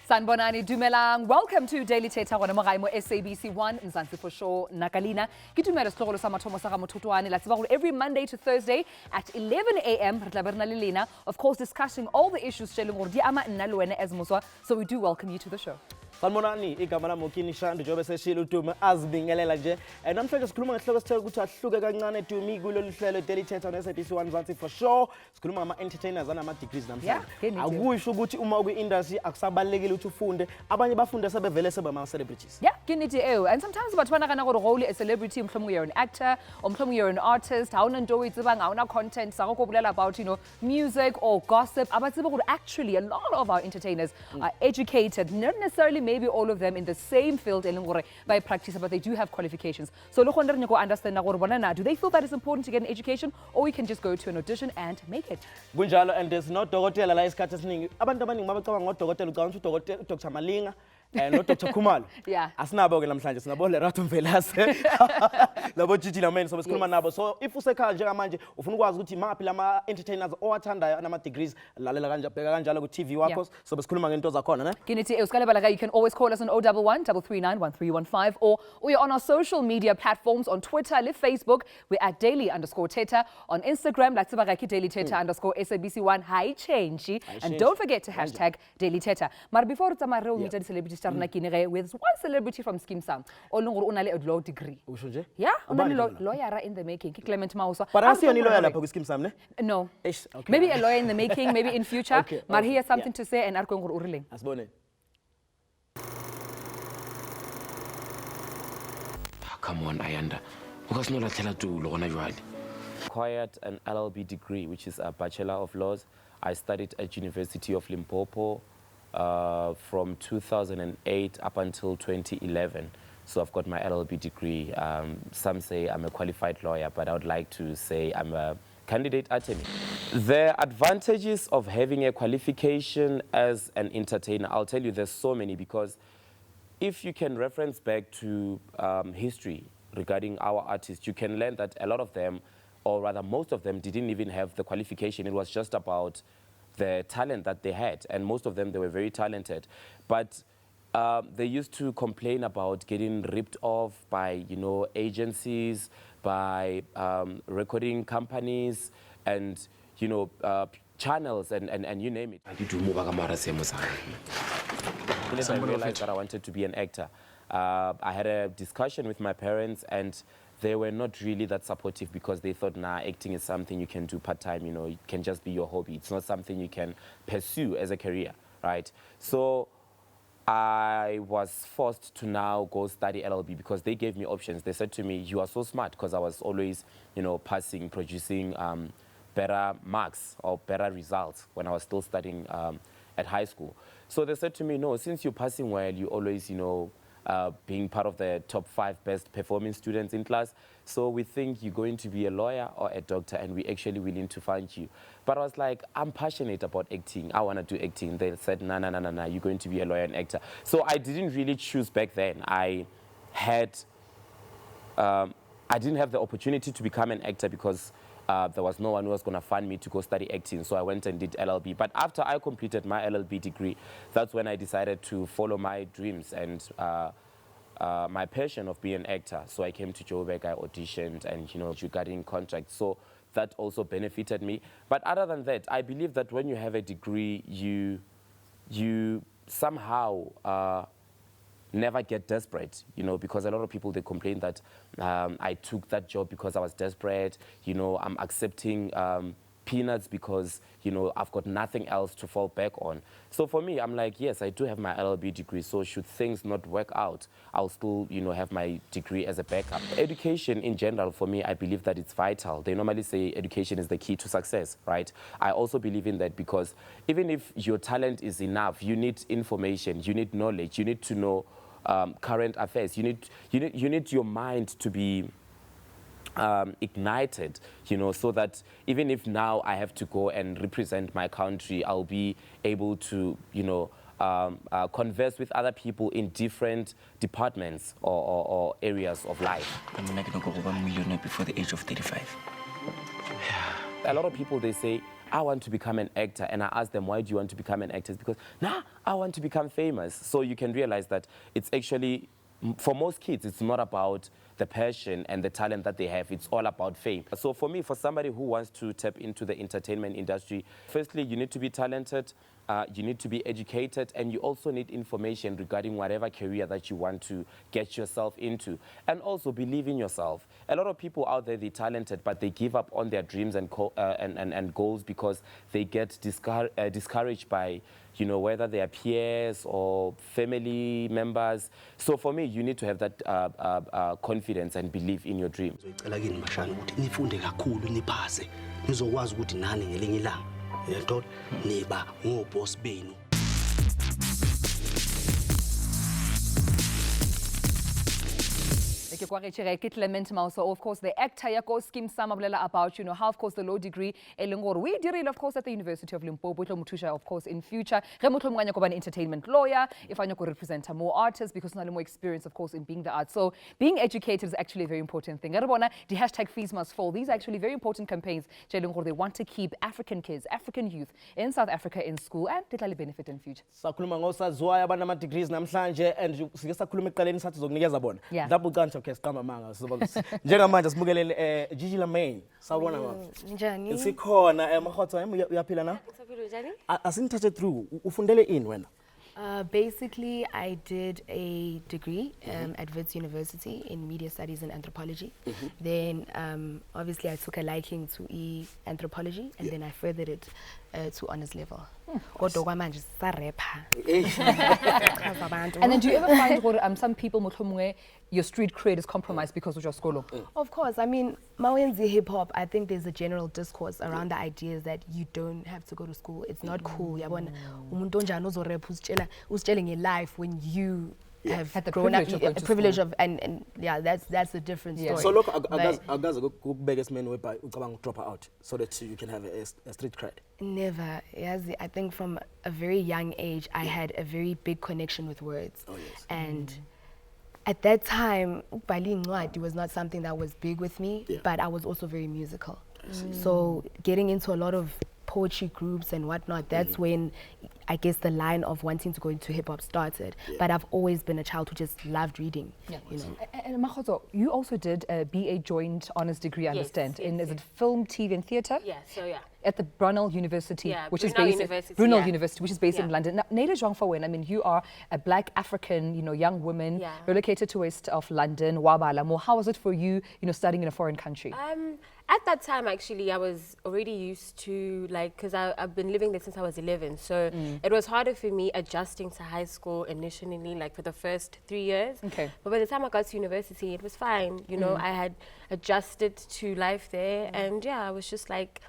Sanbonani Dumelang, welcome to Daily Thetha gona mo gae mo SABC 1 Mzansi for sure Nakalina. Ke Tumelo setlogolo sa mathomo sa ga Mothotoane. La tseba every Monday to Thursday at 11 a.m. re tla berna le lena, of course discussing all the issues tshele gore di ama nna le wena as moswa. So we do welcome you to the show. Sanbonani igama lami Kini Shandu jobe seshilo Tumi azibingelela nje. Namhlanje sikhuluma ngesihloko sithela ukuthi ahluke kancane Tumi kulolu hlelo Daily Thetha no SABC 1 Mzansi for sure. Sikhuluma ngama entertainers anama degrees namhlanje. Akusho ukuthi uma ku industry akusabalekile ukuthi ufunde, abanye bafunde sebevele sebe ama celebrities. Yeah, kiniti and sometimes batho bana kana gore role a celebrity mhlomnye you're an actor or mhlomnye you're an artist, ha una nto itse ba nga una content sa go bolela about music or gossip. Abatsiba gore actually a lot of our entertainers are educated, not necessarily maybe all of them in the same field by practice, but they do have qualifications. So lo khona re go understand na gore bona na do they feel that it's important to get an education, or we can just go to an audition and make it? Kunjalo, and there's no dokotela la isikhathi esiningi. Abantu abaningi mabacabanga ngodokotela ucabanga ukuthi Dr. Malinga no Dr. Khumalo. Yeah. Asinabo ke namhlanje sinabo Lerato Mvelase. Labo Gigi Lamen so sikhuluma nabo. So if usekhaya njengamanje ufuna ukwazi ukuthi maphi lama entertainers owathandayo nama degrees lalela kanje bheka kanjalo ku TV wakho so sikhuluma ngento zakhona ne. Kiniti you can always call us on 011 339 1315 or we are on our social media platforms on Twitter, Facebook, we're at daily_Thetha, on Instagram that's Daily Thetha _SABC1 high change and don't forget to hashtag Daily Thetha. But before it's a meet celebrity star na Kini with one celebrity from Skim Sam olunguru unale a law degree. Yeah, unale lawyer in the making. Clement Mausa. But I see any lawyer lapho ku Skim Sam ne? No. Okay. Maybe a lawyer in the making, maybe in future. Okay. But he has something to say and arko nguru urileng. Asibone. Come on, Ayanda. Because no latela to lona jwale. Acquired an LLB degree, which is a Bachelor of Laws. I studied at University of Limpopo from 2008 up until 2011. So I've got my LLB degree. Some say I'm a qualified lawyer, but I would like to say I'm a candidate attorney. The advantages of having a qualification as an entertainer, I'll tell you there's so many, because if you can reference back to history regarding our artists, you can learn that a lot of them, or rather most of them, didn't even have the qualification. It was just about the talent that they had, and most of them, they were very talented. But they used to complain about getting ripped off by, agencies, by recording companies, and, channels, and you name it. I realized that I wanted to be an actor. I had a discussion with my parents, and they were not really that supportive, because they thought, nah, acting is something you can do part-time, it can just be your hobby. It's not something you can pursue as a career, right? So I was forced to now go study LLB, because they gave me options. They said to me, you are so smart, because I was always, passing, producing better marks or better results when I was still studying at high school. So they said to me, no, since you're passing well, you always, being part of the top 5 best performing students in class. So we think you're going to be a lawyer or a doctor, and we're actually willing to fund you. But I was like, I'm passionate about acting. I want to do acting. They said, no, you're going to be a lawyer and actor. So I didn't really choose back then. I didn't have the opportunity to become an actor, because there was no one who was going to fund me to go study acting, so I went and did LLB. But after I completed my LLB degree, that's when I decided to follow my dreams and my passion of being an actor. So I came to Joburg, I auditioned, and regarding contracts. So that also benefited me. But other than that, I believe that when you have a degree, you somehow never get desperate, because a lot of people, they complain that I took that job because I was desperate, I'm accepting peanuts because, I've got nothing else to fall back on. So for me, I'm like, yes, I do have my LLB degree, so should things not work out, I'll still, have my degree as a backup. Education in general, for me, I believe that it's vital. They normally say education is the key to success, right? I also believe in that, because even if your talent is enough, you need information, you need knowledge, you need to know current affairs. You need your mind to be ignited, so that even if now I have to go and represent my country, I'll be able to, converse with other people in different departments or areas of life. I'm not going to go 1 million before the age of 35. A lot of people, they say, I want to become an actor. And I asked them, why do you want to become an actor? It's because, I want to become famous. So you can realize that it's actually, for most kids, it's not about the passion and the talent that they have. It's all about fame. So for me, for somebody who wants to tap into the entertainment industry, firstly, you need to be talented, you need to be educated, and you also need information regarding whatever career that you want to get yourself into. And also believe in yourself. A lot of people out there, they're talented, but they give up on their dreams and goals because they get discouraged by, you know, whether they are peers or family members. So for me, you need to have that confidence and believe in your dream. Of course, the actor yako scheme some about, you know, how of course the law degree we did of course at the University of Limpopo, of course in future. An entertainment lawyer, if I could represent more artists because not more experience of course in being the art. So being educated is actually a very important thing. The hashtag fees must fall. These are actually very important campaigns. They want to keep African kids, African youth in South Africa in school and they benefit in future. Degrees namhlanje and sikhuluma ekuqaleni sathi zokunikeza bona. Yeah. Double gunshot case kama manga njengamanje sibukele Gigi Lamaine sawubona mama Njani? sikhona Mothotoane uyaphila na Ngisaphila njani? asinthathe through ufundele ini wena Basically, I did a degree at Wits University in Media Studies and Anthropology. Then, obviously, I took a liking to anthropology, and then I furthered it to honors level. And then do you ever find some people your street cred is compromised because of your school? Of course. I mean, Mawenzi hip hop, I think there's a general discourse around the ideas that you don't have to go to school. It's not cool. Who's telling your life when you have had the grown up, a privilege of, and yeah, that's a different story. So look, I guys go biggest man whereby you drop out so that you can have a street cred. Never. Yes, I think from a very young age, I had a very big connection with words. Oh, yes. And at that time, it was not something that was big with me, but I was also very musical. So getting into a lot of poetry groups and whatnot, that's when I guess the line of wanting to go into hip hop started. But I've always been a child who just loved reading. You know. And Mothotoane, you also did a BA joint honors degree, I understand, in is it film, TV and theatre? Yeah, so yeah. At the Brunel University, which is Brunel based University, which is based in London. Now, I mean, you are a black African, you know, young woman relocated to west of London, Wabala. How was it for you, you know, studying in a foreign country? At that time, actually, I was already used to, like, because I've been living there since I was 11. So it was harder for me adjusting to high school initially, like for the first 3 years. Okay. But by the time I got to university, it was fine. You know, I had adjusted to life there. And yeah, I was just like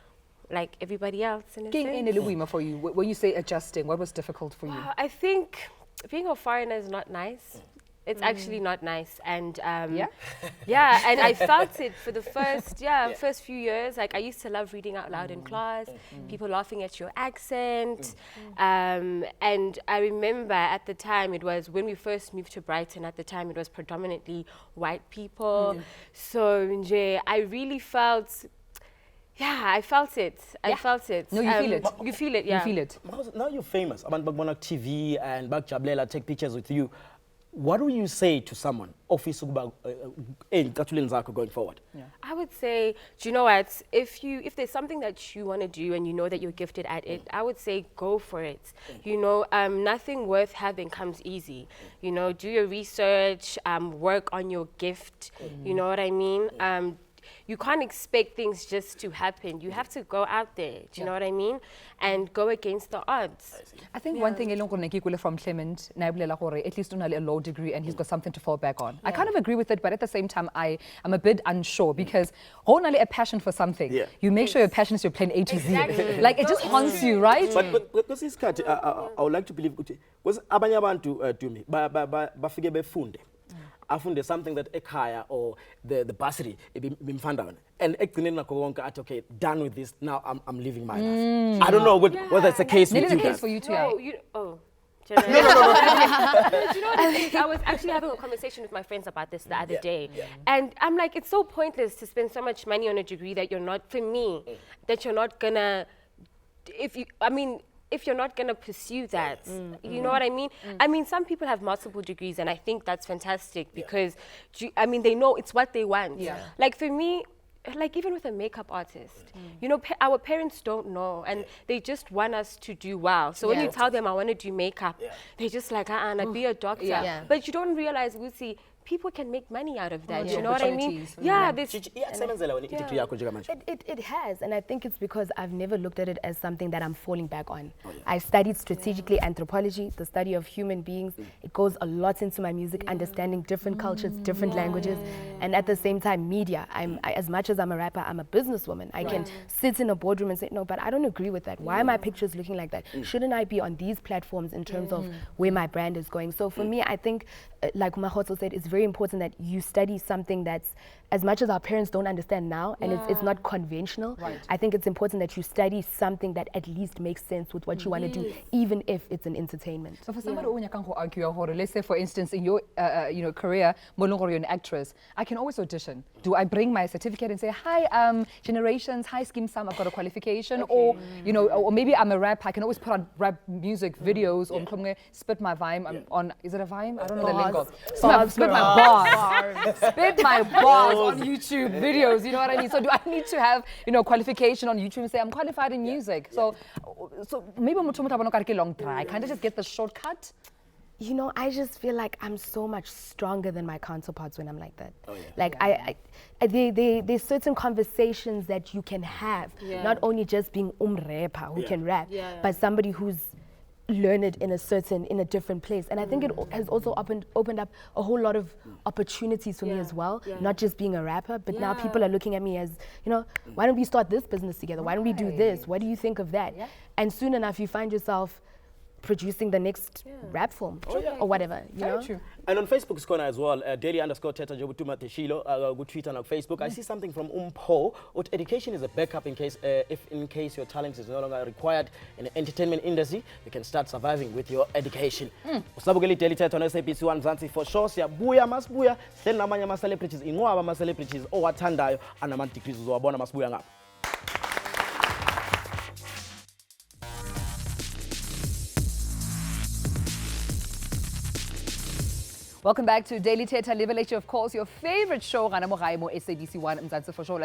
everybody else in a sense. For you, when you say adjusting, what was difficult for you? I think being a foreigner is not nice. It's actually not nice, and and I felt it for the first few years. Like I used to love reading out loud in class, people laughing at your accent, and I remember at the time it was when we first moved to Brighton. At the time it was predominantly white people, so I really felt. Yeah, I felt it. I felt it. No, you feel it. You feel it, yeah. You feel it. Now you're famous. I'm on TV and back Jablela take pictures with you. What would you say to someone going forward? I would say, do you know what? If there's something that you want to do and you know that you're gifted at it, I would say go for it. You know, nothing worth having comes easy. You know, do your research, work on your gift. You know what I mean? You can't expect things just to happen. You have to go out there, do you know what I mean? And go against the odds. I think one thing from Clement, at least a law degree and he's got something to fall back on. I kind of agree with it, but at the same time, I'm a bit unsure because only a passion for something. You make sure your passion is your plan A to Z. Like it just haunts you, right? But because this cut, I would like to believe, because abanye abantu to me, bafike befunde. I found something that ekhaya or the bursary bimfanda and okay, done with this. Now I'm living my life. I don't know whether it's the case with you guys. For you too. No, you know what I think? I was actually having a conversation with my friends about this the other day. And I'm like, it's so pointless to spend so much money on a degree that you're not, for me, that you're not gonna if you're not going to pursue that, you know what I mean? I mean, some people have multiple degrees, and I think that's fantastic because, they know it's what they want. Yeah. Like for me, like even with a makeup artist, you know, our parents don't know, and they just want us to do well. So when you tell them, I want to do makeup, they're just like, be a doctor. Yeah. But you don't realize, Lucy, people can make money out of that. You know what I mean? Yeah, this. Mm. It has, and I think it's because I've never looked at it as something that I'm falling back on. I studied strategically anthropology, the study of human beings. It goes a lot into my music, understanding different cultures, different languages, and at the same time, media. As much as I'm a rapper, I'm a businesswoman. I can sit in a boardroom and say, no, but I don't agree with that. Why are my pictures looking like that? Shouldn't I be on these platforms in terms of where my brand is going? So for me, I think, like Mothotoane said, it's very important that you study something that's, as much as our parents don't understand now, and it's not conventional, I think it's important that you study something that at least makes sense with what you want to do, even if it's an entertainment. So for somebody who can argue, let's say for instance in your career, you're an actress, I can always audition. Do I bring my certificate and say, hi, Generations, hi, Scheme Sam, I've got a qualification, or or maybe I'm a rapper, I can always put on rap music videos, or spit my vime on, is it a vime? I don't know the lingo. Spit my bars. Spit my bars on YouTube videos, you know what I mean? So do I need to have, qualification on YouTube and say I'm qualified in music? So maybe I'm long try. Can't I just get the shortcut? You know, I just feel like I'm so much stronger than my counterparts when I'm like that. Like there's certain conversations that you can have, not only just being rapper who can rap, but somebody who's learned in a different place. And I think it has also opened up a whole lot of opportunities for me as well, not just being a rapper, but now people are looking at me as, why don't we start this business together? Why don't we do this? What do you think of that? And soon enough, you find yourself producing the next rap film or whatever, you know? True. And on Facebook's corner as well, daily_Thetha Jobutuma Teshilo, good Twitter and Facebook. I see something from Umpo. Education is a backup in case your talent is no longer required in the entertainment industry. You can start surviving with your education. Usabukeli daily Thetha on SABC Mzansi for sure. Siyabuya masbuya. Then namanya ma celebrities ingwaba ma celebrities owathandayo anama degrees uzowabona masbuya ngapha. Welcome back to Daily Thetha Level, of course, your favorite show, SABC 1 Mzansi for sure.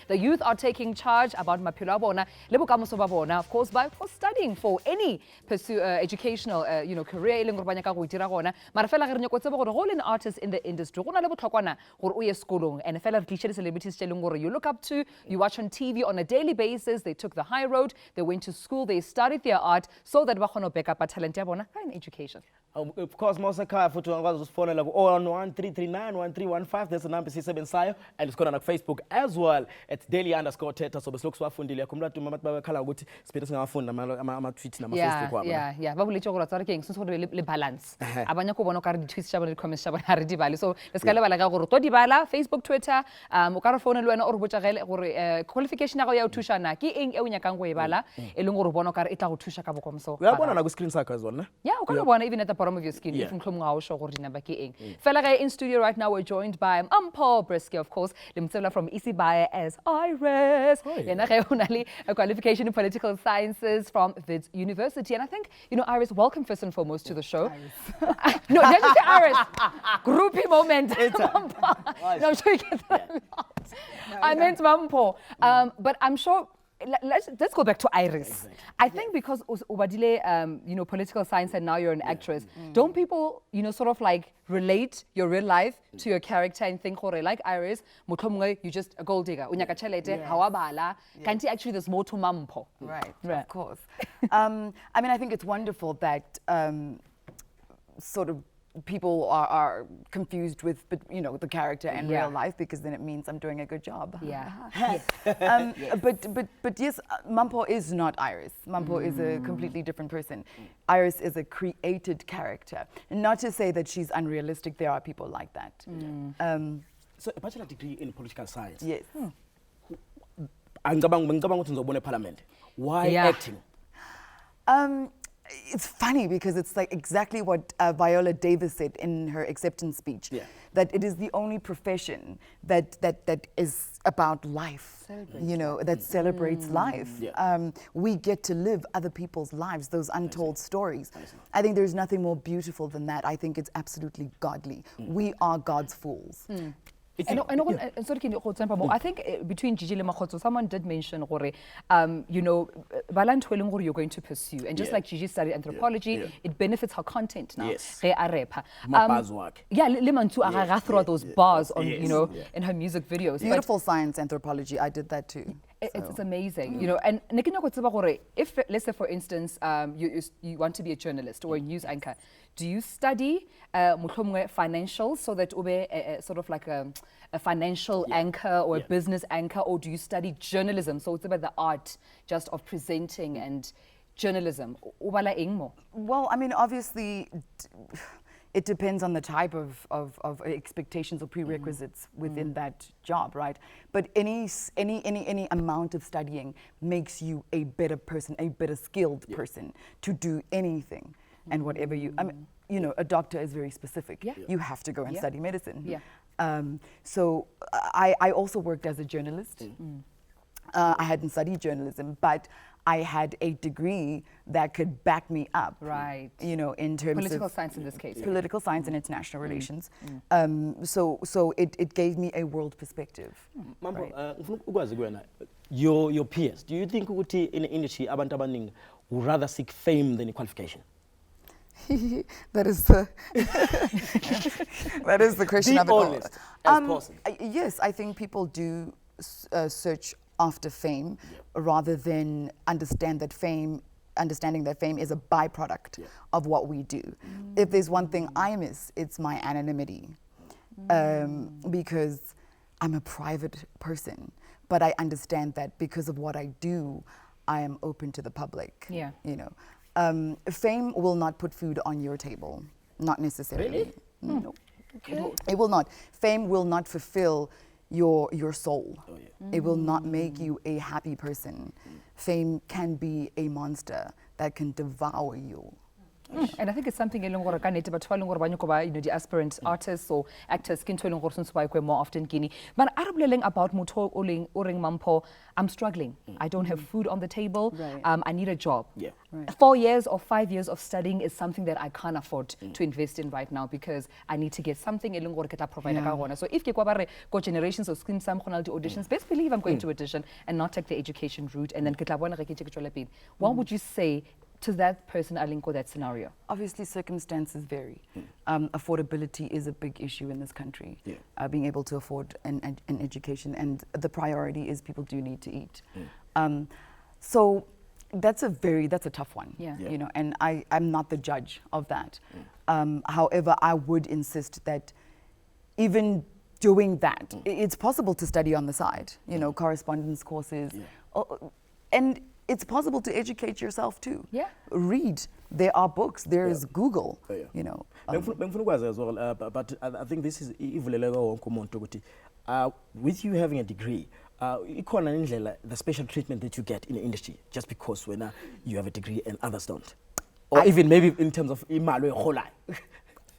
The youth are taking charge about maphelo a bona, le bokamoso ba bona, of course, for studying for any educational career. Mara fela re nyako tseba gore go le artists in the industry, go na le botlhokwana gore o ye sekolong, and fela re tliše celebrities you look up to, you watch on TV on a daily basis. They took the high road, they went to school, they studied their art so that ba kgone back up talent ya bona in education. Of course, Mosaka futhi ungakwazi usifona la ku-013391315. That's the number sisebenzisayo, and it's on Facebook as well at daily_Thetha. So besilokhu siwafundile yakho umlatu abantu babekhala ukuthi siphinde singawafunda ama-tweet nama-Facebook wabo. Yeah, ba boletse gore tsare keng se gore le balance. Abanya go bona ka re di-tweets tsa bona le comments tsa bona ha re di bale. So le ska le bala ka gore to di bala Facebook, Twitter, o ka re phone le wena o re botsa gele gore qualification ya go ya o thushana ke eng e o nyakang go e bala e leng gore bona ka re e tla go thusha ka bokomso. We are bona na ku screen sakho as well, ne? Yeah, o ka bona even at the bottom of your skin if mhlomnga ha o sho gore dinamba ke eng. Fela in studio right now we're joined by Paul Brisky, of course, limtsela from Isibaye as Iris. Yena ge o na le a qualification in political sciences from Wits University, and I think Iris, welcome first and foremost to the show. No, did you say Iris? Groupie moment. No, I'm sure you get that a lot. I meant Mampo, but I'm sure. Let's go back to Iris. Exactly. I think because Ubadile, political science, and now you're an actress, don't people, sort of like relate your real life to your character and think, like Iris, you're just a gold digger. Hawabala. Can't actually there's more to Mampo. Right, of course. I think it's wonderful that sort of people are confused with the character and real life, because then it means I'm doing a good job. But yes, Mampo is not Iris. Mampo is a completely different person. Iris is a created character, and not to say that she's unrealistic. There are people like that. So a bachelor degree in political science. Yes. Ngicabanga ukuthi ngizobona eParliament. Why acting? it's funny because it's like exactly what Viola Davis said in her acceptance speech, that it is the only profession that is about life, that celebrates life. We get to live other people's lives, those untold stories. I think there's nothing more beautiful than that. I think it's absolutely godly. We are God's fools. I think between Gigi and Mothotoane, someone did mention, you know, you're going to pursue. And just like Gigi studied anthropology, it benefits her content now. Throw those bars on, you know, in her music videos. Beautiful science anthropology. I did that too. It's amazing, you know. And if, let's say, for instance, you want to be a journalist or a news anchor, do you study financial so that ube sort of like a financial anchor or a business anchor, or do you study journalism? So it's about the art just of presenting and journalism. Well, I mean, obviously, it depends on the type of expectations or prerequisites within that job, right? But any amount of studying makes you a better person, a better skilled person to do anything and whatever you. I mean, you know, a doctor is very specific. You have to go and study medicine. So I also worked as a journalist. I hadn't studied journalism, but I had a degree that could back me up. Right. You know, in terms political of science in this case. Political science and international relations. So it gave me a world perspective. Mambo, your peers, do you think ukuthi in the industry abantu abaningi would rather seek fame than a qualification? That is the that is the question of it all. As possible. Yes, I think people do search after fame rather than understanding that fame is a byproduct of what we do. If there's one thing I miss, it's my anonymity, because I'm a private person. But I understand that because of what I do, I am open to the public. You know. Fame will not put food on your table, not necessarily. Really? No, it will not. Fame will not fulfill your soul. It will not make you a happy person. Fame can be a monster that can devour you. And I think it's something but the aspirant artists or actors more often Kini. But about Mampo, I'm struggling. I don't have food on the table. I need a job. 4 years or 5 years of studying is something that I can't afford to invest in right now because I need to get something So if you go generations of screen some auditions, best believe I'm going to audition and not take the education route and then what would you say to that person alinko that scenario? Obviously circumstances vary. Affordability is a big issue in this country. Being able to afford an education, and the priority is people do need to eat. So that's a tough one. You know, and I'm not the judge of that. However, I would insist that even doing that, it's possible to study on the side, you know, correspondence courses. And it's possible to educate yourself too. Read. There are books. There is Google. You know. As well, but I think this is with you having a degree, the special treatment that you get in the industry just because when you have a degree and others don't, or even maybe in terms of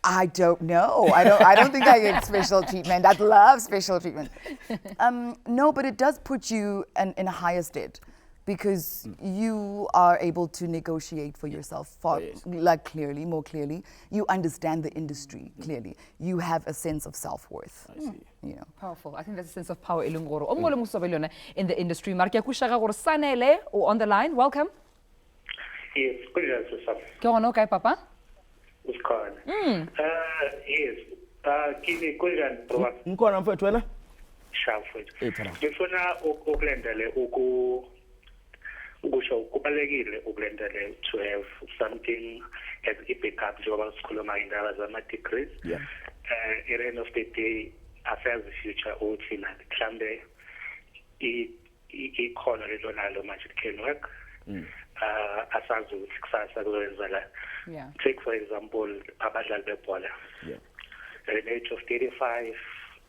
I don't know. I don't think I get special treatment. I'd love special treatment. No, but it does put you in a higher stead, because you are able to negotiate for yourself more clearly. You understand the industry clearly. You have a sense of self-worth. I see. You know. Powerful. I think that's a sense of power in the industry. Sanele on the line. Welcome. Yes, good answer, Go on, okay, Papa. It's correct. Yes. Kini good answer. Shamford. Ngifuna ukulendele ukusho kubalekile ukulendele to have something as a backup njengoba sikhuluma indaba zama-degrees. At the end of the day, affairs the future uthi nathi mhlambe ikhono lelonalo manje it can work. Asazi ukuthi kusasa kuzokwenzakala. Take for example abadlali bebhola. At the age of 35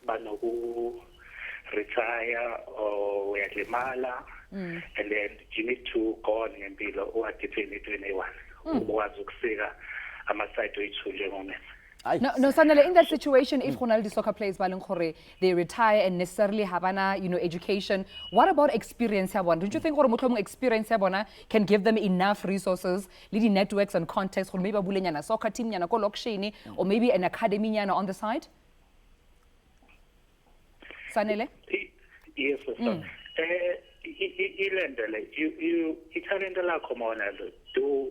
banoku retire or uyalimala, and then you need to go on ngempilo ungadephendi 21 ukwazi ukusika ama-side wethu njengomena. No, Sanele, in that situation, if Ronaldo soccer players they retire and necessarily have education, what about experience? Don't you think experience can give them enough resources, leading networks and contacts, or maybe a soccer team, or maybe an academy on the side? Sanele? Yes, sir. You talent lakho mona do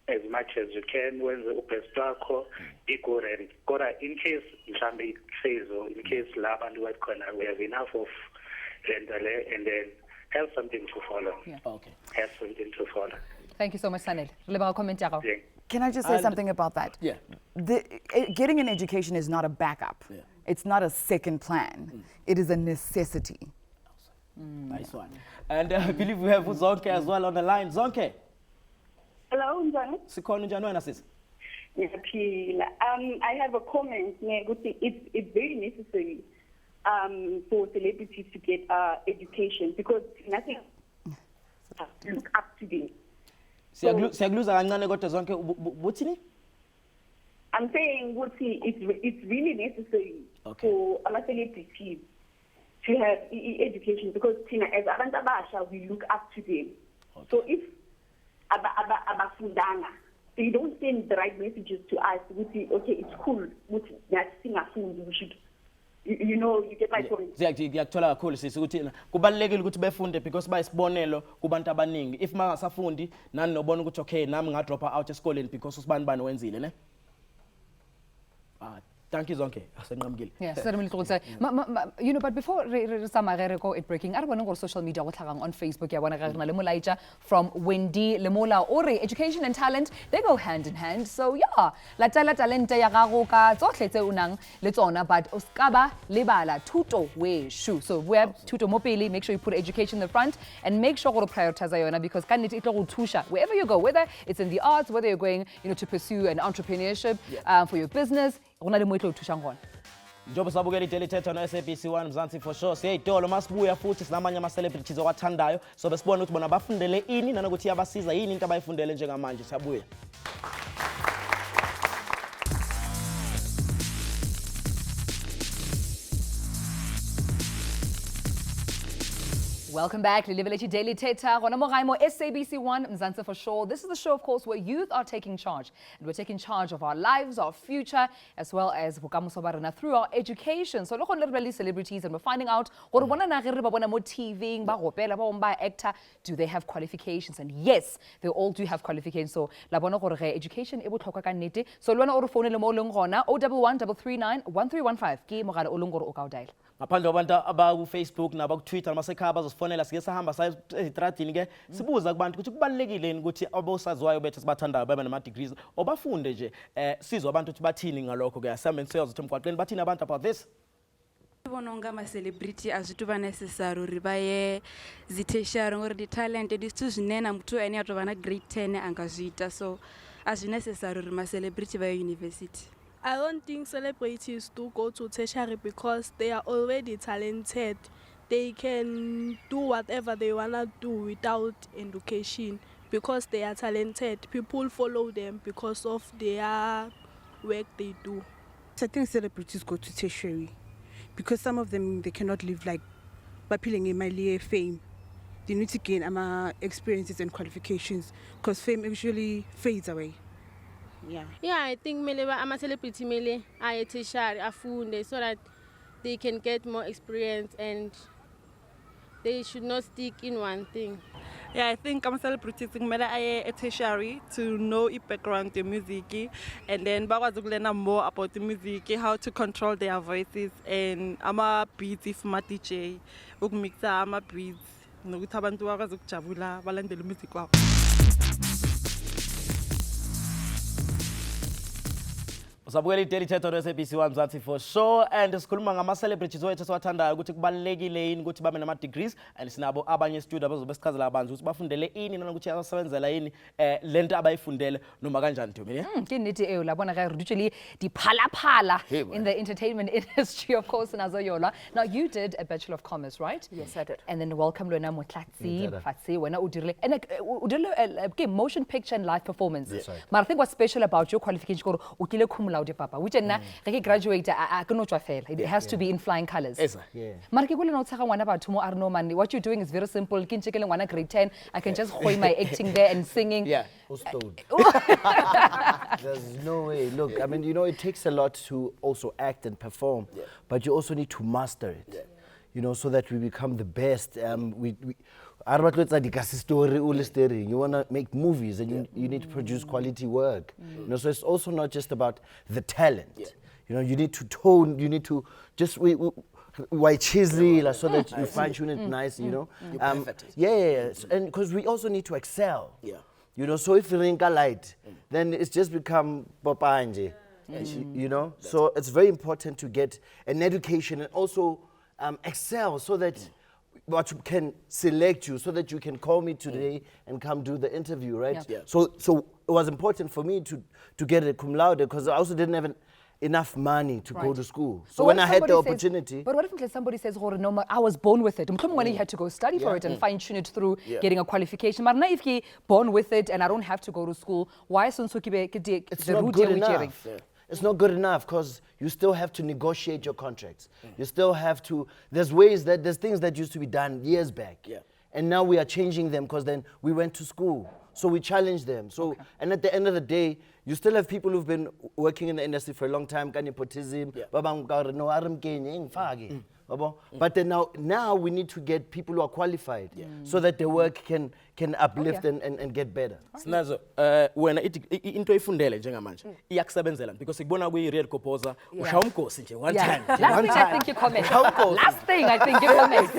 as much as you can when the best lakho be good and in case mhlambe phase or in case la bantu bakhona we have enough of lendele and then have something to follow. Yeah. Okay. Have something to follow. Thank you so much, Sanele. Yeah. Can I just say something about that? Yeah. Getting an education is not a backup. Yeah. It's not a second plan. It is a necessity. Nice one. And I believe we have Zonke as well on the line. Zonke. Hello, Mzansi. Sikhona njani wena sis? Ngiyaphila. I have a comment. It's very necessary for celebrities to get education because nothing look up to them. Siyakluza kancane kodwa Zonke buthini? I'm saying it's really necessary for our celebrities to have education because as abantu abasha we look up to them. So if abafundanga, they don't send the right messages to us. We say, okay, it's cool. We should, you get my point. Ngiyakuthola kakhulu sisi ukuthi kubalekile ukuthi befunde because bayisibonelo kubantu abaningi. If mangasafundi nani nobona ukuthi okay nami nga drop out esikoleni because usibani bani wenzile ne? Thank you, Zonke. Yes, certainly. But before go at breaking, I want to social media on Facebook. From Wendy Lemola Ore, education and talent, they go hand in hand. So yeah, la talent ya gago ka tsotletse unang le tsona but uskaba lebala tuto we shu. So we have tuto mopeli, make sure you put education in the front and make sure to prioritize yona because kan it go tusha wherever you go, whether it's in the arts, whether you're going, to pursue an entrepreneurship for your business. Njobe sabukela iDaily Thetha no SABC 1 Mzansi for sure. Siyayitolo masibuya futhi sinamanye ama celebrities okwathandayo. So besibona ukuthi bona bafundele ini nanokuthi yabasiza yini into abayifundele njengamanje. Siyabuya. Welcome back to Daily Thetha. SABC 1 Mzansi for sure. This is the show, of course, where youth are taking charge. And we're taking charge of our lives, our future, as well as through our education. So look on little celebrities and we're finding out TV, actor, do they have qualifications? And yes, they all do have qualifications. So education so lwana phone 011 339 1315 ngaphandle kwabantu abaku Facebook nabaku Twitter masekhaya bazofonela sike sahamba saye ezitradini ke sibuza kubantu ukuthi kubalekile ukuthi abosaziwayo bethu sibathandayo babe nama degrees obafunde nje sizwe abantu ukuthi bathini ngalokho ke assignment sales ukuthi emgwaqeni bathini abantu about this. Bononga ma celebrity azituba necessary uri baye zitesharo ngori di talent distu zwinena muthu ene atova na grade 10 angazita so as necessary uri ma celebrity baye university. I don't think celebrities do go to tertiary because they are already talented. They can do whatever they wanna do without education because they are talented. People follow them because of their work they do. I think celebrities go to tertiary because some of them they cannot live like appealing in my fame. They need to gain experiences and qualifications because fame usually fades away. Yeah, I think I'm a celebrity I tertiary afunde so that they can get more experience and they should not stick in one thing. Yeah, I think I'm a celebrity I tertiary to know the background the music and then learn more about the music, how to control their voices and I'm a beats if my DJ ukmixa ama beats nokuthi abantu bakwazi ukujabula balandele music wabo. Usabukela iDaily Thetha on SABC Mzansi for sure, and sikhuluma ngama-celebrities wethu esiwathandayo ukuthi kubalulekile yini ukuthi babe nama-degrees, and sinabo abanye student abazobe sichazela abanzi ukuthi bafundele ini nanokuthi asebenzela yini lento abayifundele noma kanjani Tumelo. Kinithi labona ka literally diphalaphala in the entertainment industry, of course, nazoyola. Now you did a Bachelor of Commerce, right? Yes, I did. And then welcome Lwena Motlatsi, Fatsi, wena udirile and motion picture and live performance. Yes, right. But I think what's special about your qualification ko ukile cum laude papa, which na ke graduate a no tswa fela. It has to be in flying colors. Yes, yeah. Mara ke go le no tsaka ngwana batho mo Arno man. What you're doing is very simple. Ke ntshekele ngwana grade 10, I can just hoy my acting there and singing. Yeah. There's no way. Look, I mean, you know, it takes a lot to also act and perform, but you also need to master it, you know, so that we become the best. You want to make movies and you need to produce quality work. You know, so it's also not just about the talent. You know, you need to tone, you need to just white chisel so that you fine-tune it nice, you know. And because we also need to excel. You know, so if you rinka light, then it's just become popanje. You know, so it's very important to get an education and also excel so that what can select you, so that you can call me today and come do the interview, right? So it was important for me to get a cum laude because I also didn't have enough money to go to school. So when I had the opportunity. But what if somebody says, no, I was born with it. You had to go study for it and fine-tune it through getting a qualification. But now if you're born with it and I don't have to go to school, why is it's not good enough. It's not good enough because you still have to negotiate your contracts. You still have to, there's things that used to be done years back. And now we are changing them because then we went to school. So we challenge them. So, and at the end of the day, you still have people who've been working in the industry for a long time, nepotism, but then now we need to get people who are qualified so that the work can uplift and get better. Sinazo wena into oyifundele njengamanje iyakusebenzela because ikubona kuyi-real composer usha umgosi nje one time. Last thing I think you comment. Last thing I think you comment.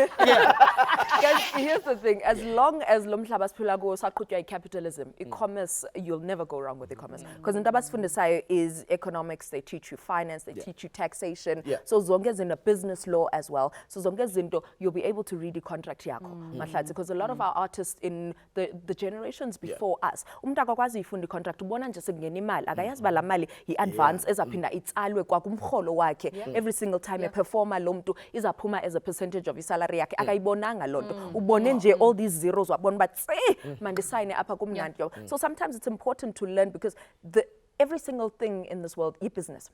Guys, here's the thing. As long as lo mhlaba siphila kuwo saqhutywa capitalism, e-commerce, you'll never go wrong with e-commerce. Because into abasifundisayo is economics, they teach you finance, they teach you taxation. So zonke zinto business law as well. So zonke zinto you'll be able to read the contract yakho. Because a lot of our artists in the generations before us, umuntu akakwazi ifunda i-contract, ubona nje sekungena imali, akayazi ba la mali yi-advance ezaphinda itsalwe kwakumrholo wakhe. Every single time a performer lo muntu izaphuma as a percentage of isalary yakhe, akayibonanga lo nto. Ubone nje all these zeros wabona but mandisayine apha kumnandi. So sometimes it's important to learn because every single thing in this world is business.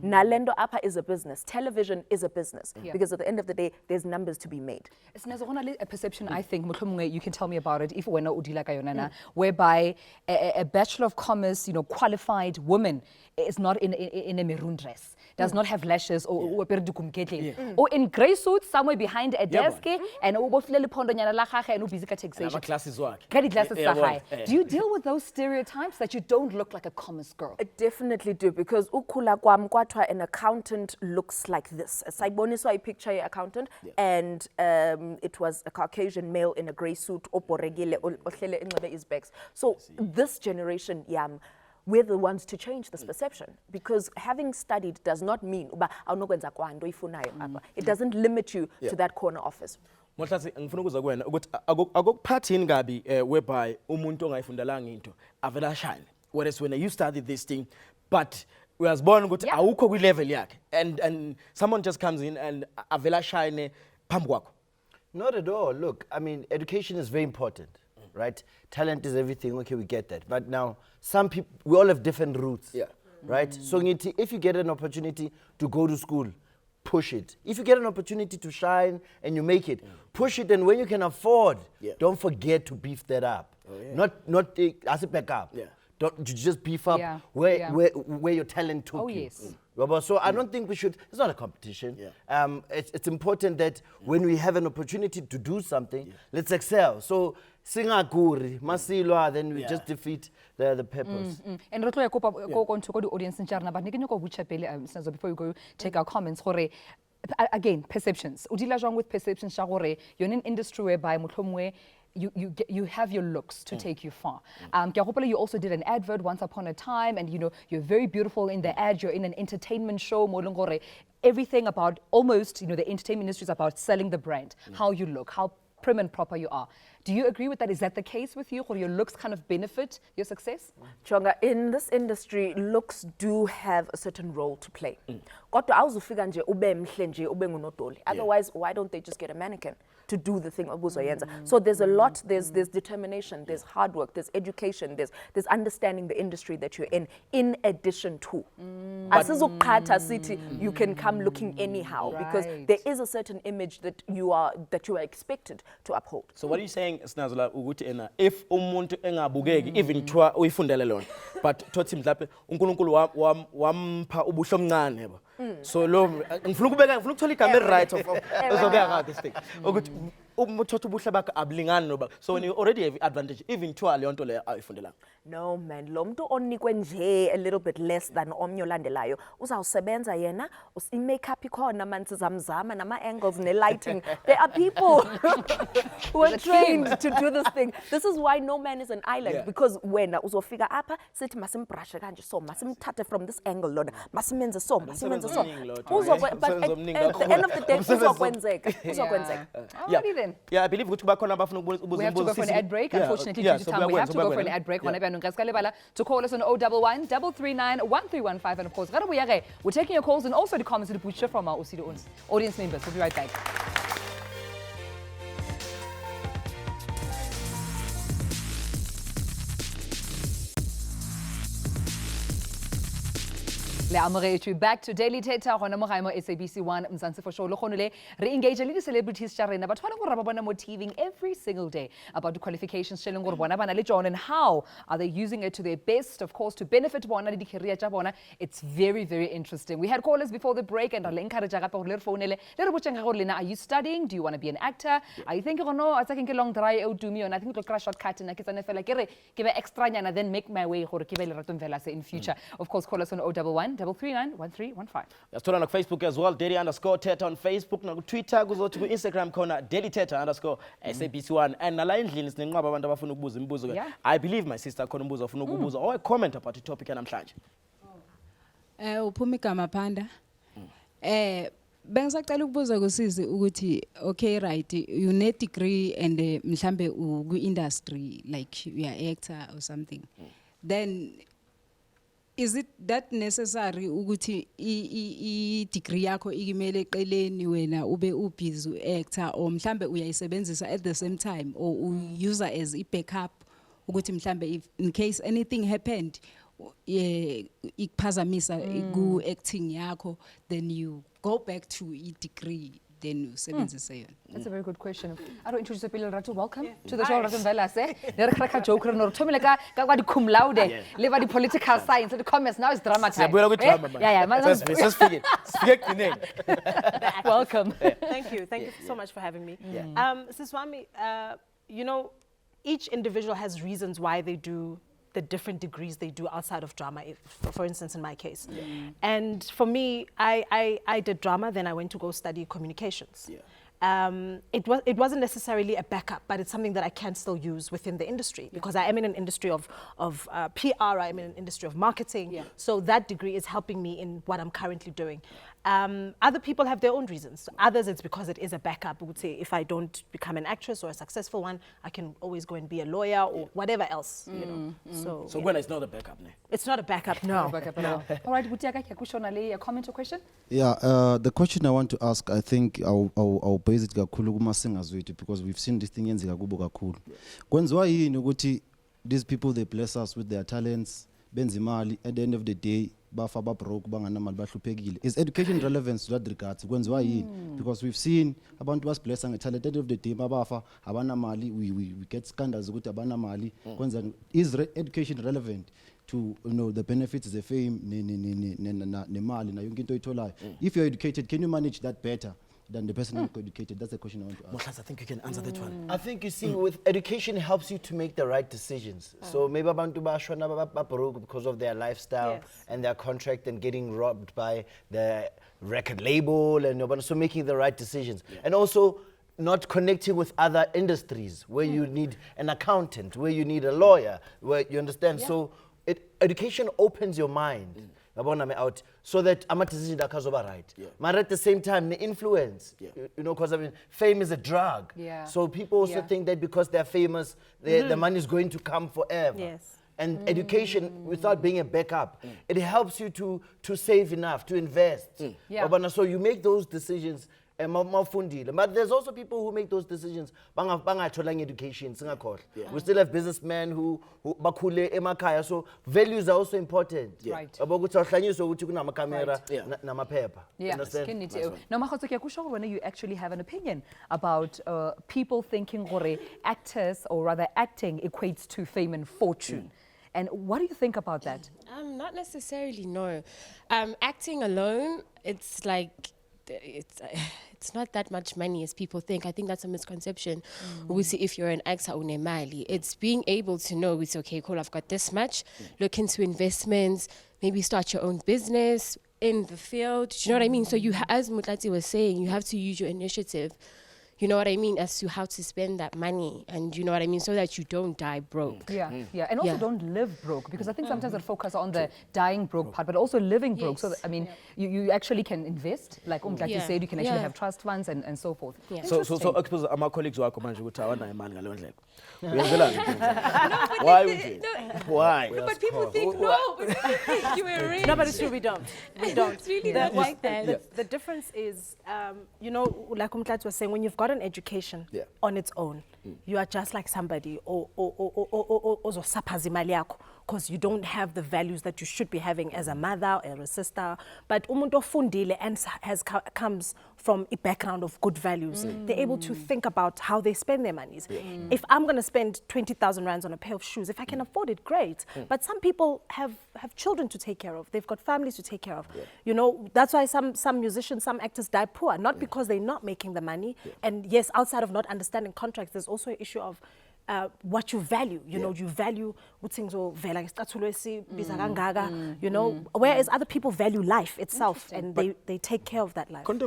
Nalendo apa is a business. Television is a business. Because at the end of the day, there's numbers to be made. It's a perception, I think, you can tell me about it, if we're not udila kayonana, whereby a Bachelor of Commerce, you know, qualified woman is not in a maroon dress, does not have lashes or in grey suits somewhere behind a desk and busy taxation. Do you deal with those stereotypes that you don't look like a commerce girl? I definitely do, because ukula kwam kwathiwa an accountant looks like this. Sayboniswa I picture your accountant and it was a Caucasian male in a grey suit ohlele enxebe his bags. So this generation we're the ones to change this perception, because having studied does not mean it doesn't limit you to that corner office. Motlatsi ngifuna ukuza kuwena ukuthi akukuphathini kabi whereby umuntu ongayifundelanga into avela shine, whereas when you studied this thing but uyazibona ukuthi awukho kwi level yakhe and someone just comes in and avela shine phambi kwakho. Not at all. Look, I mean, education is very important, right? Talent is everything. Okay, we get that. But now, some people, we all have different routes, right? So if you get an opportunity to go to school, push it. If you get an opportunity to shine and you make it, push it. And when you can afford, don't forget to beef that up. Not as a backup. Don't you just beef up where your talent took you. So I don't think we should, it's not a competition. It's important that when we have an opportunity to do something, let's excel. So singaguri, masilwa, then we just defeat the purpose. And Rotlo ya go to the audience in Charna, but nikinyo bucha pele before you go take our comments. Again, perceptions. Udila jong with perceptions. You're in an industry whereby mutlomwe you have your looks to take you far. You also did an advert once upon a time, and you're very beautiful in the ad. You're in an entertainment show. Everything about almost the entertainment industry is about selling the brand, how you look, how prim and proper you are. Do you agree with that? Is that the case with you, or your looks kind of benefit your success? Chonga, in this industry, looks do have a certain role to play. Kodwa awuzufika nje ube mhle nje ube ngunodoli. Otherwise, why don't they just get a mannequin to do the thing obuzoyenza? So there's a lot, there's determination, there's hard work, there's education, there's understanding the industry that you're in addition to. Asizuqhatha sithi you can come looking anyhow, because there is a certain image that you are expected to uphold. So what are you saying, Snazula, ukuthi if umuntu engabukeki even kuthiwa uyifundele lona, but thothi mhlawumbe uNkulunkulu wampha ubuhle omncane yebo. So lo ngifuna ukuthola igama right of uzobeka this thing ukuthi umthotha ubuhle bakhe abulingani noba, so when you already have advantage even kuthiwa leyo nto leyo ayifundelanga. No man, lo muntu onikwe nje a little bit less than omnye olandelayo uzawusebenza yena, i-makeup ikhona, mantsizamzama nama-angles ne-lighting. There are people who are trained to do this thing. This is why no man is an island, because wena uzofika apha sithi masimbrushe kanje, so masimthathe from this angle lona, masimenze so, masimenze so. But at the end of the day uzokwenzeka. Alrighty then. Yeah, I believe ukuthi bakhona abafuna ukubuza. We have to go for an ad break. Unfortunately, due to time, we have to go for an ad break. To call us on 011 339 1315, and of course, we're taking your calls and also the comments to the butcher from our audience members. We'll be right back. Back to Daily Thetha gona mo SABC 1 Mzansi for sure. Re-engage le celebrities tsa rena batho ba le bona mo TV every single day about the qualifications tsa leng gore bona bana le tsone, and how are they using it to their best, of course, to benefit bona le di-career tsa bona. It's very, very interesting. We had callers before the break, and re encourage gape gore le re founele le re botseng gore lena, are you studying? Do you want to be an actor? Are you thinking, oh no, I think long dry o dumi yona, I think tlo shortcut na ke tsane fela ke re ke be extra nyana, then make my way gore ke be le ratong vela se in future. Of course, call us on 011 339 1315. Yasithola na Facebook as well, daily_Thetha on Facebook, na Twitter, kuzothi ku Instagram khona daily_Thetha_SABC1, and nala endlini sinenqaba abantu abafuna ukubuza imibuzo. I believe my sister khona umbuzo afuna ukubuza or a comment about the topic namhlanje. Uphuma igama Phanda. Bengisacela ukubuza kusizi ukuthi okay right, you need degree and mhlambe ku industry like you are actor or something. Then is it that necessary ukuthi I degree yakho ikimele eqeleni wena ube ubusy actor, or mhlambe uyayisebenzisa at the same time, or use as a backup ukuthi mhlambe if in case anything happened ikuphazamisa ku acting yakho, then you go back to a degree, then usebenzise yona? That's a very good question. I don't introduce Pilo Ratu. Welcome to the show, Ratu Vela. Say, they're a joker. No, Tumelo got the cum laude. Live the political science. The comments now is drama time. Yeah. Let's speak it. Welcome. Thank you so much for having me. Siswami, each individual has reasons why they do the different degrees they do outside of drama, for instance, in my case. And for me, I did drama, then I went to go study communications. It wasn't necessarily a backup, but it's something that I can still use within the industry, because I am in an industry of PR, I am in an industry of marketing, so that degree is helping me in what I'm currently doing. Other people have their own reasons. Others, it's because it is a backup. I would say if I don't become an actress or a successful one, I can always go and be a lawyer or whatever else. So when it's not a backup, it's not a backup, no. All right, a comment or question? Yeah, the question I want to ask, I think I'll base it kakhulu singers wethu, because we've seen this thing yenzeka kubo kakhulu. Kwenziwa yini ukuthi these people, they bless us with their talents, benza imali, at the end of the day bafa babroke banganamali bahluphekile. Is education relevant to that regard? Kwenziwa yini? Because we've seen abantu basiblessa ngetalent, at the end of the day babafa abanamali, we get scandals ukuthi abanamali. Is education relevant to the benefits, the fame, nemali na yonke into oyitholayo? If you're educated, can you manage that better than the person who's educated? That's the question I want to ask. I think you can answer that one. I think, you see, with education helps you to make the right decisions. So maybe abantu bashona because of their lifestyle and their contract and getting robbed by the record label, and so making the right decisions. And also not connecting with other industries where you need an accountant, where you need a lawyer, where you understand. So education opens your mind. Out so that I'm decision right. But at the same time, the influence, you know, because I mean, fame is a drug. So people also think that because they're famous, the money is going to come forever. And education, without being a backup, it helps you to save enough, to invest. So you make those decisions. But there's also people who make those decisions. Education. We still have businessmen who bakhule emakaya. So values are also important. Right. Now, Mahotso, you actually have an opinion about people thinking actors, or rather acting, equates to fame and fortune. And what do you think about that? Not necessarily, no. Acting alone, it's like, it's not that much money as people think. I think that's a misconception. We see if you're an actor, it's being able to know, it's okay, cool, I've got this much. Look into investments, maybe start your own business in the field. Do you know what I mean? So you, as Mutlati was saying, you have to use your initiative. You know what I mean, as to how to spend that money, and you know what I mean, so that you don't die broke. And also don't live broke, because I think sometimes I focus on the dying broke part, but also living broke. So that, I mean, you actually can invest, like you said, you can actually have trust funds and so forth. So I suppose my colleagues who manje ukuthi awana imali ngalo ndlela. Why? Why? But people think you were rich. No, but it's true, we don't. We don't. It's really not like that. The difference is, you know, like Umtlat was saying, when you've got an education on its own, you are just like somebody because you don't have the values that you should be having as a mother or a sister. But umuntu ofundile and comes from a background of good values. They're able to think about how they spend their monies. If I'm going to spend 20,000 rands on a pair of shoes, if I can afford it, great. But some people have children to take care of. They've got families to take care of. You know, that's why some musicians, some actors die poor, not because they're not making the money. And yes, outside of not understanding contracts, there's also an issue of what you value. You know, you value you know, whereas other people value life itself, and they take care of that life. Is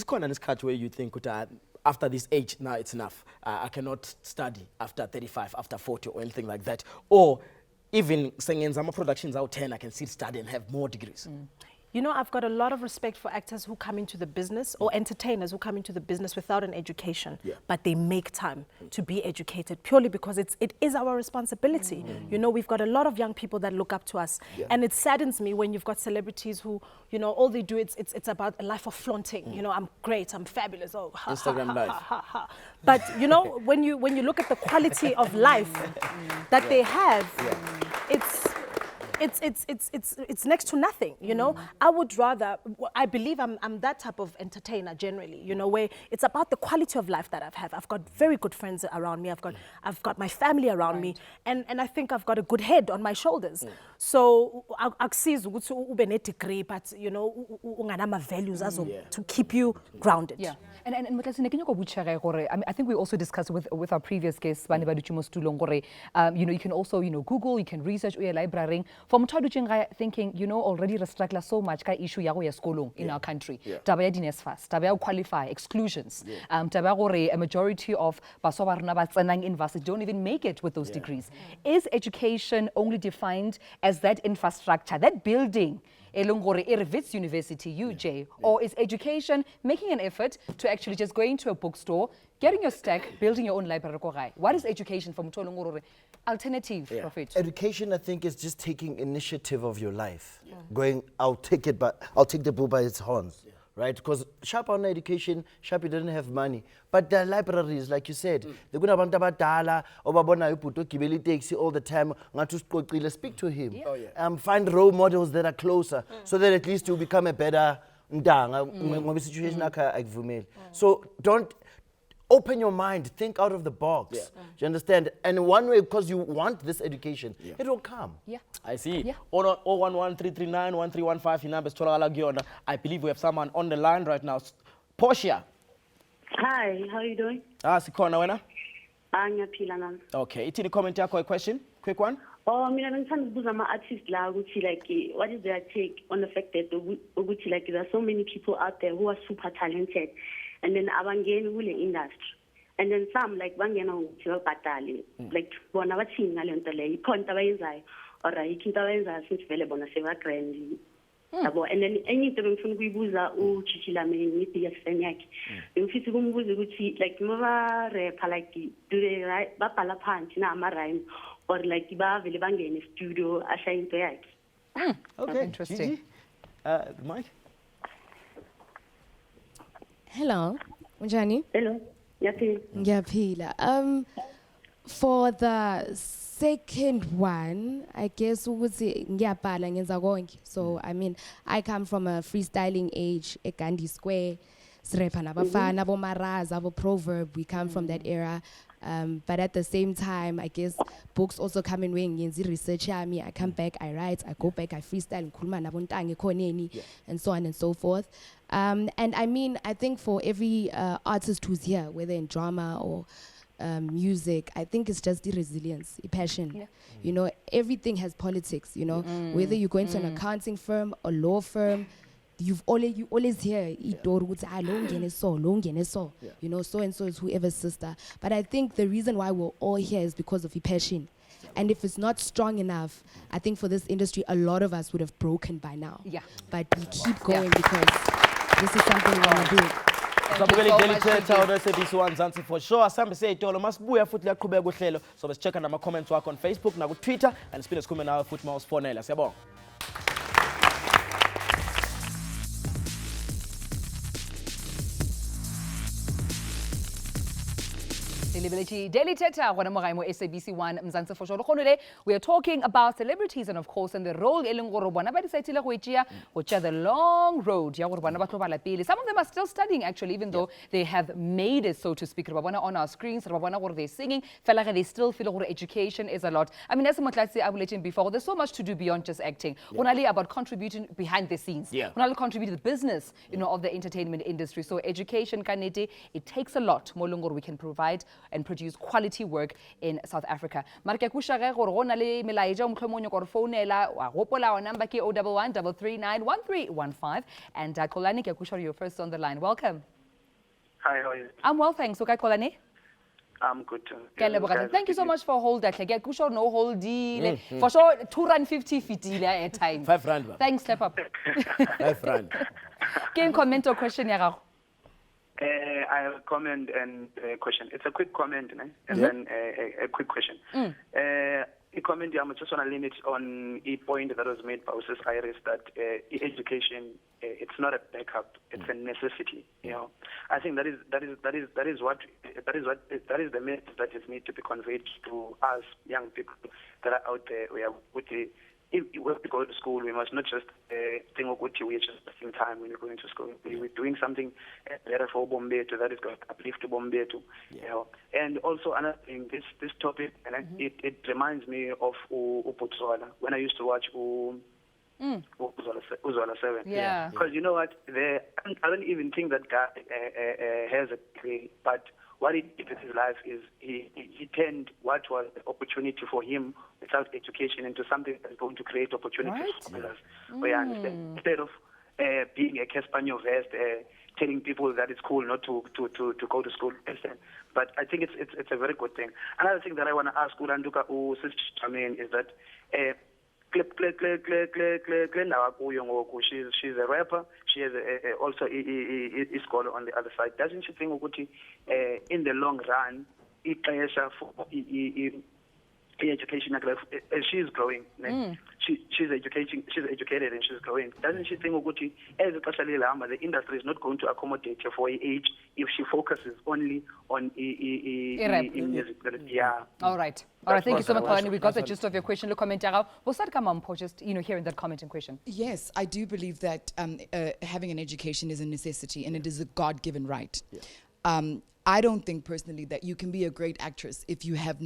there a cut where you think after this age, now it's enough, I cannot study after 35, after 40 or anything like that, or even saying some productions out 10, I can still study and have more degrees? You know, I've got a lot of respect for actors who come into the business, or entertainers who come into the business without an education, but they make time to be educated purely because it is our responsibility. You know, we've got a lot of young people that look up to us, and it saddens me when you've got celebrities who, you know, all they do, it's about a life of flaunting. You know, I'm great, I'm fabulous, oh, ha, Instagram ha, life. ha, ha, ha. But, you know, when you look at the quality of life that they have, it's next to nothing, you know. I would rather, I believe I'm that type of entertainer generally, you know, where it's about the quality of life that I've got very good friends around me, I've got my family around me, and I think I've got a good head on my shoulders. So akusiza ukuthi ube ne degree, but you know unganama values to keep you grounded. And I think we also discussed with our previous guests, you know, you can also, you know, Google, you can research your library. From thinking, you know, already struggle so much issue in our country. Tabaya qualify exclusions. A majority of universities don't even make it with those degrees. Is education only defined as that infrastructure, that building? Wits University, UJ, or is education making an effort to actually just going to a bookstore, getting your stack, building your own library? What is education from Tolongore? Alternative, Prophet? Education, I think, is just taking initiative of your life. Going, I'll take the bull by its horns. Right, because sharp on education, Sharpie doesn't have money. But the libraries, like you said, they're going to taxi all the time. Speak to him. Find role models that are closer, so that at least you become a better situation. So don't open your mind, think out of the box. Do you understand? And one way, because you want this education, it will come. I see. 011-339-1315 I believe we have someone on the line right now. Portia. Hi, how are you doing? Sikhona wena? Ngiyaphila nami. Okay, ithini comment yakho, a question? Quick one. Oh, mina bengithanda ukubuza ama-artists la ukuthi like what is their take on the fact that ukuthi like there are so many people out there who are super talented and then abangeni kule industry. And then some like bangena ngithiwa batali like bona bathini ngale nto leyo ikhona abayenzayo or ayikho into abayenzayo since vele bona seba grand yabo. And then enye into bengifuna ukuyibuza uJijilame ngibiggest fan yakhe ngifisa ukumbuza ukuthi like maba rapper like do they babhala phansi na ama rhyme or like bavele bangene studio ashaye into yakhe. Okay, interesting. Gigi? Mike? Hello, Unjani? Hello. Ngiyaphila. For the second one, I guess ukuthi ngiyabhala ngenza konke. So I mean, I come from a freestyling age, eGandhi Square, srepa nabafana, abo Maraz, abo Proverb. We come from that era. But at the same time, I guess books also come in when ngenzi research yami. I come back, I write, I go back, I freestyle, ngikhuluma nabontange khoneni, and so on and so forth. And I mean, I think for every artist who's here, whether in drama or music, I think it's just the resilience, the passion. You know, everything has politics, you know, whether you go into an accounting firm or law firm, you always hear you know, so and so is whoever's sister. But I think the reason why we're all here is because of the passion. And if it's not strong enough, I think for this industry, a lot of us would have broken by now. Yeah. But we keep going because this is something we want to do. Sabukeli Daily Thetha on SABC Mzansi for sure. Asambe seyitolo masibuya futhi liyaqhubeka uhlelo. So besichecka nama comments wakho on Facebook na ku Twitter and siphinde sikhulume nawe futhi mawusifonela. Siyabonga. Daily Thetha, SABC 1 Mzansi for sure. We are talking about celebrities and of course and the role the long road. Some of them are still studying actually, even though they have made it, so to speak. On our screens, they're singing. They still feel education is a lot. I mean, as I mentioned before, there's so much to do beyond just acting. Only about contributing behind the scenes. Only contribute to the business, you know, of the entertainment industry. So education, it takes a lot. We can provide and produce quality work in South Africa. Marke kushage gore gona le melaetsa umtlhomonyo gore founela wa gopola wa number ke 011 339 1315 and Kolani ke kusho you're first on the line. Welcome. Hi, how are you? I'm well, thanks. Okay, Kolani. I'm good too. Thank you so much for hold that. Like kusho no hold deal. For sure 250 fitile at time. 5 rand. Thanks, step up. 5 rand. Can comment or question ya gago? I have a comment and a question. It's a quick comment and then a quick question. A comment, I just want to limit on a point that was made by Mrs. Iris that education, it's not a backup, it's a necessity. You know, I think that is the message that is need to be conveyed to us young people that are out there. We are with the. If we go to school, we must not just think of what we are just wasting time when we're going to school. We're doing something better for Bombeto that is going to uplift Bombeto. You know. And also another thing, this topic, and it reminds me of Mothotoane when I used to watch Uzwala 7. Yeah. Because you know what, I don't even think that guy has a degree, but what he did with his life is he turned what was the opportunity for him without education into something that's going to create opportunities for others. Instead of being a Caspanyo vest, telling people that it's cool not to go to school. But I think it's a very good thing. Another thing that I want to ask Ulanduka is that she's a rapper. She has also a scholar on the other side. Doesn't she think in the long run, education, she's growing. She's educated and she's growing. Doesn't she think the industry is not going to accommodate her for her age if she focuses only on music? Yeah. All right. All right, thank you so much, Kalani. We got the gist of your question. Look, comment out. We'll start Kamampo, just hearing that comment and question. Yes, I do believe that having an education is a necessity and it is a God-given right. I don't think personally that you can be a great actress if you have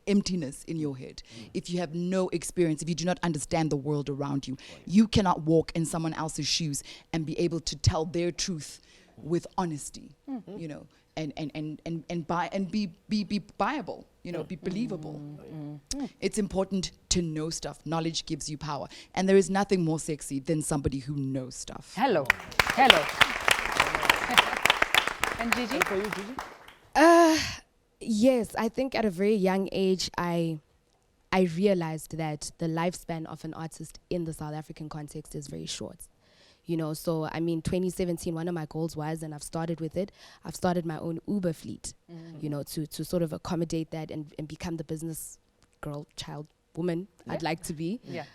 emptiness in your head, if you have no experience, if you do not understand the world around you. You cannot walk in someone else's shoes and be able to tell their truth with honesty, you know, and be viable, you know, be believable. It's important to know stuff. Knowledge gives you power, and there is nothing more sexy than somebody who knows stuff. Hello. And Gigi? And for you, Gigi? Yes, I think at a very young age, I realized that the lifespan of an artist in the South African context is very short. You know, so I mean, 2017, one of my goals was, and I've started with it, I've started my own Uber fleet, you know, to sort of accommodate that and become the business girl, child, woman I'd like to be. Yeah.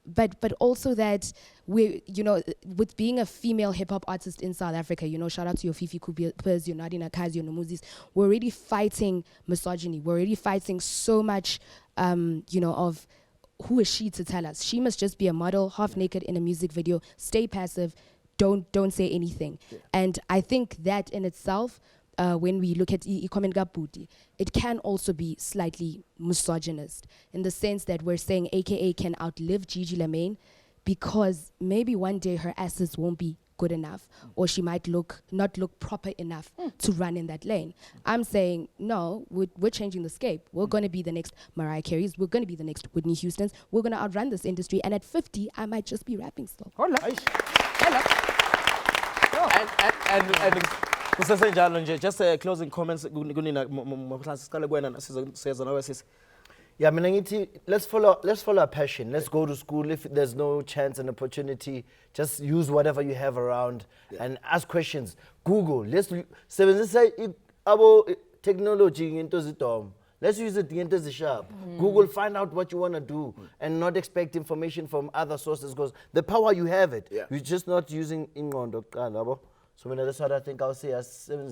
But also that we, you know, with being a female hip hop artist in South Africa, you know, shout out to your Fifi Coopers, your Nadina Kaz, your Nomuzis, we're already fighting misogyny. We're already fighting so much, you know, of who is she to tell us? She must just be a model, half naked in a music video, stay passive, don't say anything. Yeah. And I think that in itself, when we look at comment Gaputi, it can also be slightly misogynist in the sense that we're saying AKA can outlive Gigi Lamaine because maybe one day her assets won't be good enough or she might not look proper enough to run in that lane. I'm saying, no, we're changing the scape. We're going to be the next Mariah Careys. We're going to be the next Whitney Houstons. We're going to outrun this industry. And at 50, I might just be rapping still. Hola. And kusesenjalo nje, just closing comments kunina siqale kuwena siza nawe sisi. Yeah, I mean, let's follow our passion. Let's go to school. If there's no chance and opportunity, just use whatever you have around and ask questions. Google. Let's sebenzisa abo technology into zidom. Let's use it into the sharp. Google, find out what you want to do and not expect information from other sources because the power you have it. You're just not using ingqondo. So that's what I think I'll say as 7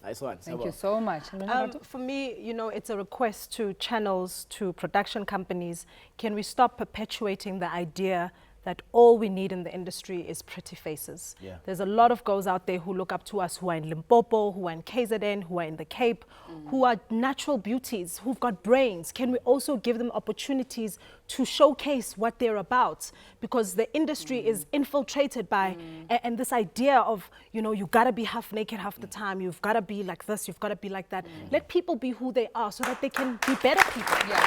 Nice one. Thank you so much. For me, you know, it's a request to channels, to production companies. Can we stop perpetuating the idea that all we need in the industry is pretty faces? Yeah. There's a lot of girls out there who look up to us, who are in Limpopo, who are in KZN, who are in the Cape, who are natural beauties, who've got brains. Can we also give them opportunities to showcase what they're about? Because the industry is infiltrated by, and this idea of, you know, you gotta be half naked half the time, you've gotta be like this, you've gotta be like that. Let people be who they are so that they can be better people. Yeah.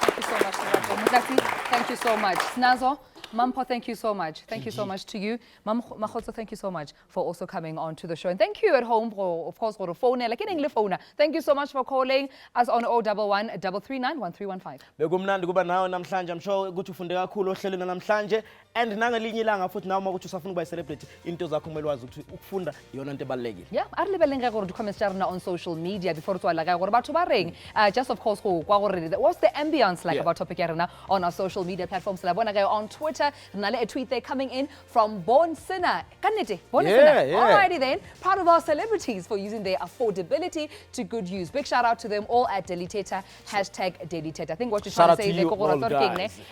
Thank you so much, Mzansi. Thank you so much. Snazo, Mampo, thank you so much. Thank you so much to you. Mahotso, thank you so much for also coming on to the show. And thank you at home for, of course, for the phone. Like in English phone. Thank you so much for calling us on 011 339 1315. Bekumnandi kuba nawe namhlanje. I'm sure ukuthi ufunde kakhulu ohlelweni namhlanje and nangelinye ilanga futhi nawe ukuthi usafuna ukuba celebrity into zakho kumele wazi ukuthi ukufunda iyona into ebalekile. Yeah, a re lebeleng gore di comments tsa rena on social media before tswa la ga gore batho ba reng just of course go kwa gore what's the ambience like about topic ya rena on our social media platforms. La bona ga on Twitter rena le a tweet there coming in from Born Sinner. Kanete, Born Sinner. Alrighty then, proud of our celebrities for using their affordability to good use. Big shout out to them all at Daily Thetha, #DailyThetha. I think what you're trying to say there go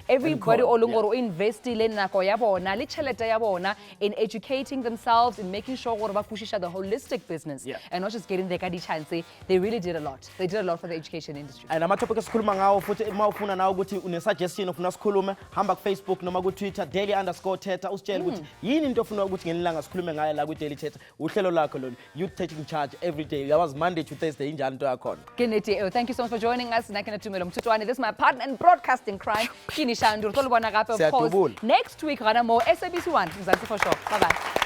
everybody olungoro investile nako ya bona le tšhelete ya bona in educating themselves, in making sure gore ba pushisha the holistic business and not just getting their kadi chance. They really did a lot. They did a lot for the education industry. And ama topic esikhuluma ngawo futhi mawufuna nawo ukuthi une suggestion ufuna sikhulume hamba ku Facebook noma ku Twitter daily_Thetha usitshela ukuthi yini into ofuna ukuthi ngelilanga sikhulume ngayo la ku Daily Thetha. Uhlelo lakho lolu, youth taking charge every day. Yawas Monday to Thursday injani into yakhona. Kini, thank you so much for joining us. Nakina Tumelo Mothotoane. This is my partner in broadcasting crime, Kini Shandu. Of course, next week, more SABC 1 Mzansi for sure. Bye bye.